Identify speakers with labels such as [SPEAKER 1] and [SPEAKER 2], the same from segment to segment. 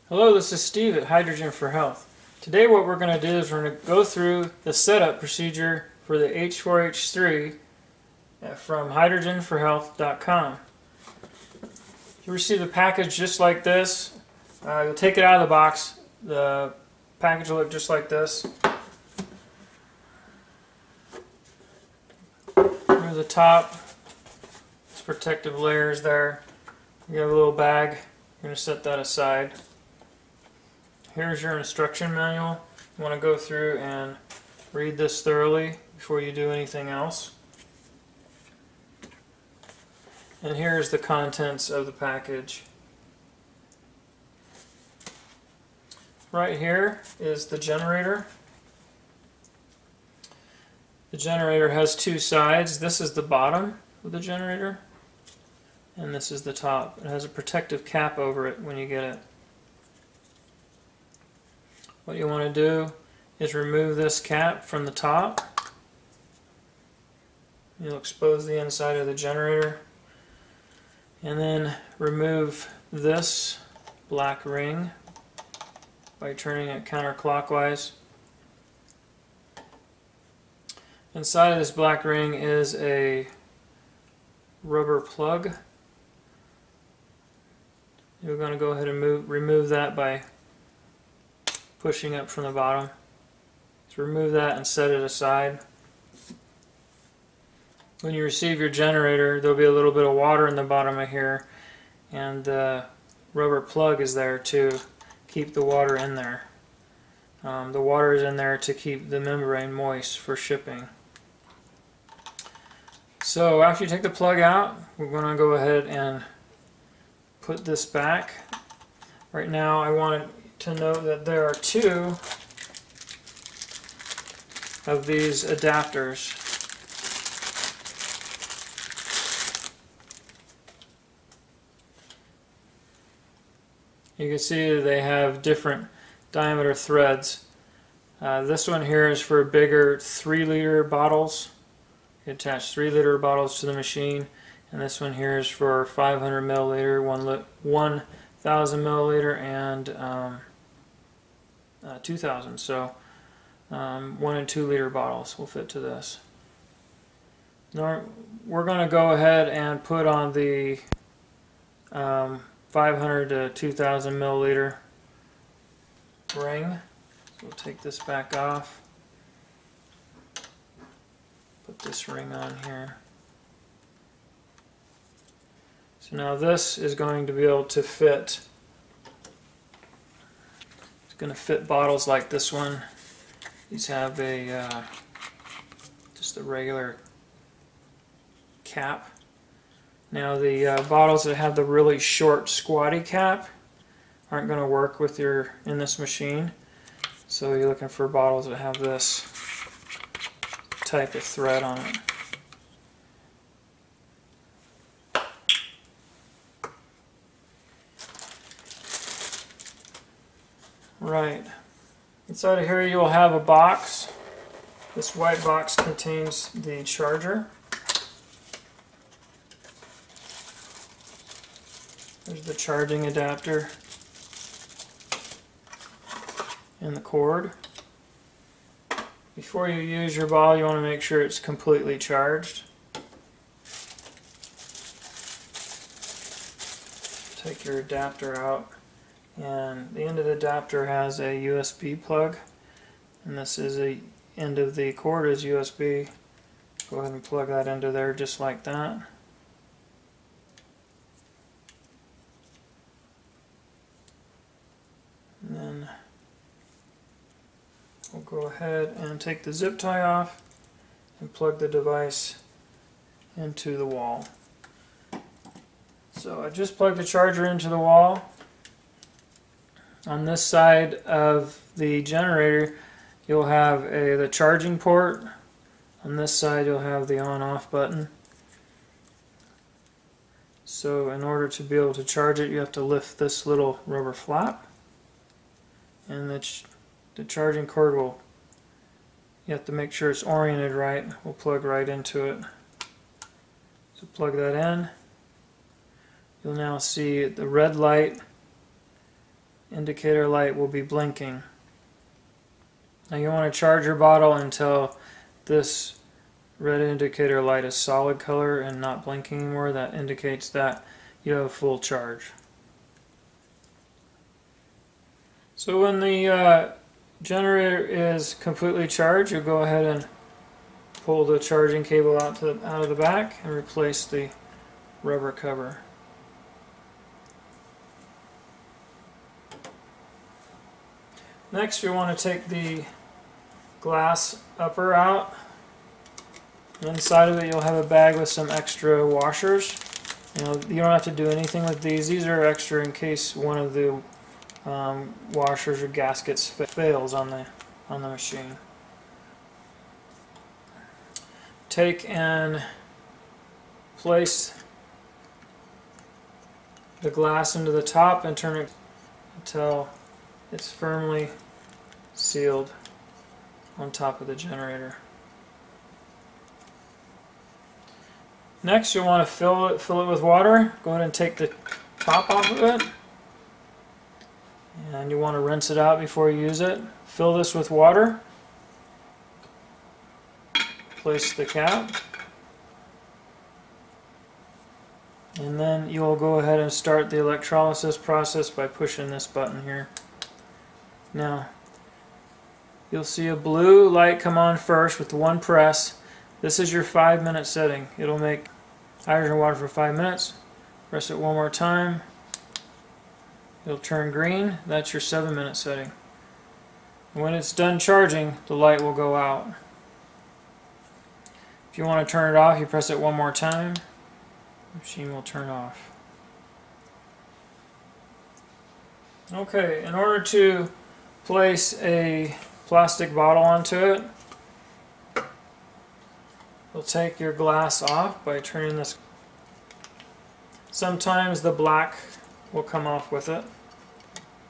[SPEAKER 1] Hello, this is Steve at Hydrogen for Health. Today what we're going to do is we're going to go through the setup procedure for the H4H3 from hydrogenforhealth.com. You receive the package just like this. You'll take it out of the box. The package will look just like this. Remove the top. There's protective layers there. You have a little bag. You're going to set that aside. Here's your instruction manual. You want to go through and read this thoroughly before you do anything else. And here's the contents of the package. Right here is the generator. The generator has two sides. This is the bottom of the generator, and this is the top. It has a protective cap over it when you get it. What you want to do is remove this cap from the top. You'll expose the inside of the generator. And then remove this black ring by turning it counterclockwise. Inside of this black ring is a rubber plug. You're going to go ahead and remove that by pushing up from the bottom. So remove that and set it aside. When you receive your generator, there'll be a little bit of water in the bottom of here, and the rubber plug is there to keep the water in there. The water is in there to keep the membrane moist for shipping. So after you take the plug out, we're going to go ahead and put this back. Right now I wanted to note that there are two of these adapters. You can see that they have different diameter threads. This one here is for bigger 3-liter bottles. You attach 3-liter bottles to the machine, and this one here is for 500 milliliter, 1,000 milliliter, and 2,000. So 1 and 2 liter bottles will fit to this. Now we're going to go ahead and put on the 500 to 2,000 milliliter ring. So we'll take this back off. Put this ring on here. So now this is going to be able to fit. It's going to fit bottles like this one. These have a just a regular cap. Now the bottles that have the really short squatty cap aren't going to work with in this machine. So you're looking for bottles that have this type of thread on it. Right. Inside of here you will have a box. This white box contains the charger. There's the charging adapter and the cord. Before you use your ball, you want to make sure it's completely charged. Take your adapter out, and the end of the adapter has a USB plug, and this is the end of the cord is USB. Go ahead and plug that into there just like that. And then we'll go ahead and take the zip tie off and plug the device into the wall. So I just plugged the charger into the wall. On this side of the generator you'll have the charging port. On this side you'll have the on-off button. So in order to be able to charge it, you have to lift this little rubber flap, and the charging cord you have to make sure it's oriented right. We'll plug right into it. So plug that in. You'll now see the red light indicator light will be blinking. Now you want to charge your bottle until this red indicator light is solid color and not blinking anymore. That indicates that you have full charge. So when the generator is completely charged, you'll go ahead and pull the charging cable out of the back and replace the rubber cover. Next, you want to take the glass upper out. Inside of it, you'll have a bag with some extra washers. You don't have to do anything with these. These are extra in case one of the washers or gaskets fails on the machine. Take and place the glass into the top and turn it until it's firmly sealed on top of the generator. Next, you'll want to fill it with water. Go ahead and take the top off of it. And you want to rinse it out before you use it. Fill this with water. Place the cap. And then you'll go ahead and start the electrolysis process by pushing this button here. Now, you'll see a blue light come on first with one press. This is your 5-minute setting. It'll make hydrogen water for 5 minutes. Press it one more time. It'll turn green. That's your 7-minute setting. When it's done charging, the light will go out. If you want to turn it off, you press it one more time. The machine will turn off. Okay, in order to place a plastic bottle onto it, you'll take your glass off by turning this. Sometimes the black will come off with it,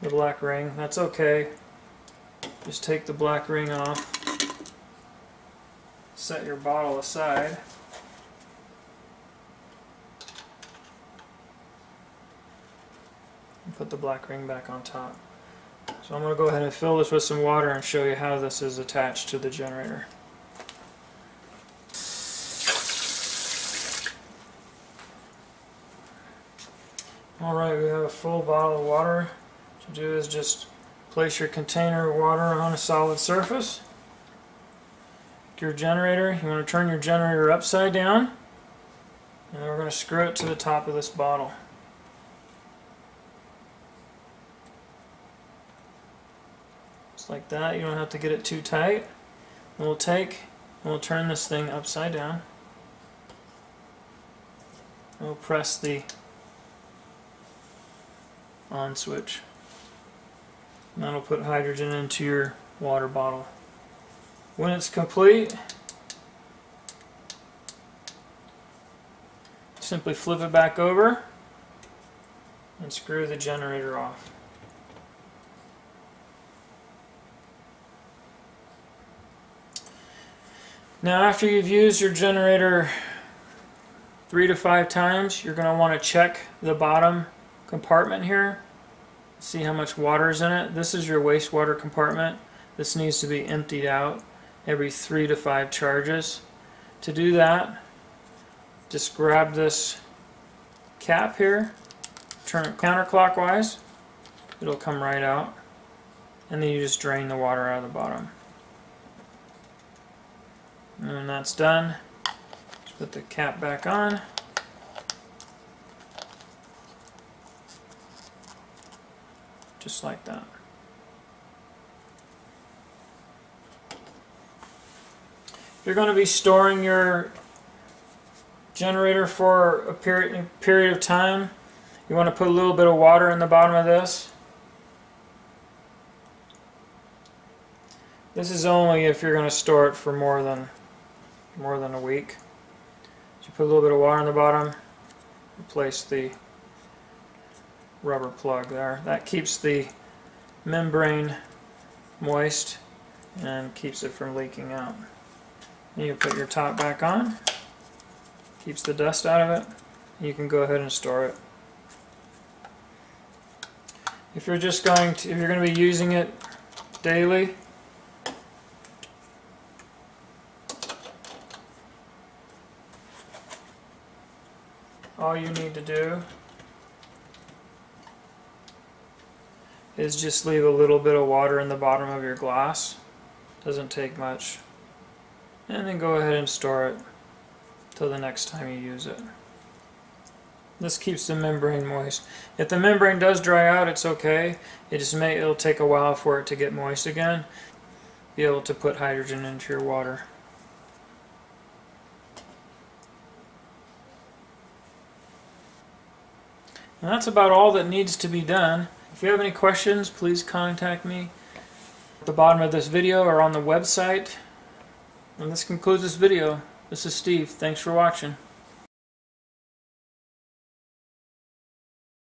[SPEAKER 1] the black ring. That's okay. Just take the black ring off, set your bottle aside, and put the black ring back on top. So I'm going to go ahead and fill this with some water and show you how this is attached to the generator. Alright, we have a full bottle of water. What you do is just place your container of water on a solid surface. Your generator, you want to turn your generator upside down, and then we're going to screw it to the top of this bottle. Just like that. You don't have to get it too tight. And we'll turn this thing upside down. We'll press the on switch. And that'll put hydrogen into your water bottle. When it's complete, simply flip it back over and screw the generator off. Now, after you've used your generator 3 to 5 times, you're going to want to check the bottom compartment here. See how much water is in it. This is your wastewater compartment. This needs to be emptied out every 3 to 5 charges. To do that, just grab this cap here, turn it counterclockwise, it'll come right out, and then you just drain the water out of the bottom. And when that's done, just put the cap back on. Just like that. You're going to be storing your generator for a period of time. You want to put a little bit of water in the bottom of this. This is only if you're going to store it for more than a week. So you put a little bit of water in the bottom, replace the rubber plug there. That keeps the membrane moist and keeps it from leaking out. And you put your top back on, keeps the dust out of it. You can go ahead and store it. If you're going to be using it daily, all you need to do is just leave a little bit of water in the bottom of your glass. Doesn't take much. And then go ahead and store it till the next time you use it. This keeps the membrane moist. If the membrane does dry out, it's okay. It'll take a while for it to get moist again. Be able to put hydrogen into your water. And that's about all that needs to be done. If you have any questions, please contact me at the bottom of this video or on the website. And this concludes this video. This is Steve. Thanks for watching.